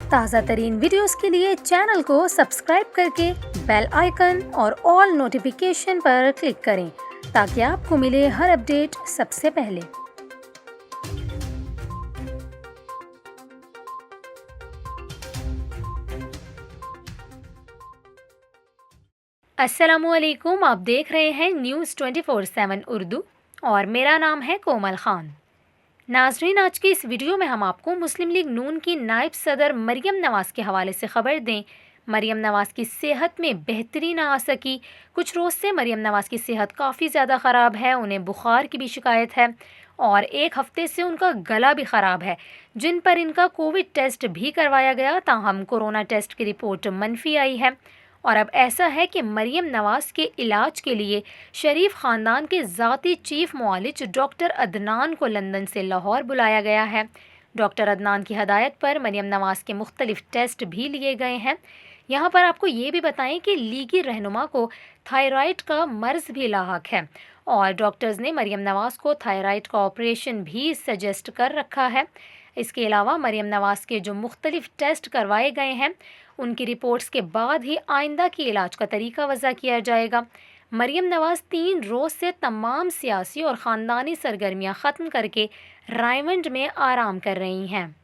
تازہ ترین ویڈیوز کے لیے چینل کو سبسکرائب کر کے بیل آئیکن اور آل نوٹیفیکیشن پر کلک کریں تاکہ آپ کو ملے ہر اپڈیٹ سب سے پہلے۔ السلام علیکم، آپ دیکھ رہے ہیں نیوز 24/7 اردو اور میرا نام ہے کومل خان۔ ناظرین، آج کی اس ویڈیو میں ہم آپ کو مسلم لیگ نون کی نائب صدر مریم نواز کے حوالے سے خبر دیں۔ مریم نواز کی صحت میں بہتری نہ آ سکی۔ کچھ روز سے مریم نواز کی صحت کافی زیادہ خراب ہے، انہیں بخار کی بھی شکایت ہے اور ایک ہفتے سے ان کا گلا بھی خراب ہے، جن پر ان کا کووڈ ٹیسٹ بھی کروایا گیا، تاہم کورونا ٹیسٹ کی رپورٹ منفی آئی ہے۔ اور اب ایسا ہے کہ مریم نواز کے علاج کے لیے شریف خاندان کے ذاتی چیف معالج ڈاکٹر عدنان کو لندن سے لاہور بلایا گیا ہے۔ ڈاکٹر عدنان کی ہدایت پر مریم نواز کے مختلف ٹیسٹ بھی لیے گئے ہیں۔ یہاں پر آپ کو یہ بھی بتائیں کہ لیگی رہنما کو تھائرائیڈ کا مرض بھی لاحق ہے اور ڈاکٹرز نے مریم نواز کو تھائرائیڈ کا آپریشن بھی سجیسٹ کر رکھا ہے۔ اس کے علاوہ مریم نواز کے جو مختلف ٹیسٹ کروائے گئے ہیں، ان کی رپورٹس کے بعد ہی آئندہ کی علاج کا طریقہ وضع کیا جائے گا۔ مریم نواز 3 روز سے تمام سیاسی اور خاندانی سرگرمیاں ختم کر کے رائمنڈ میں آرام کر رہی ہیں۔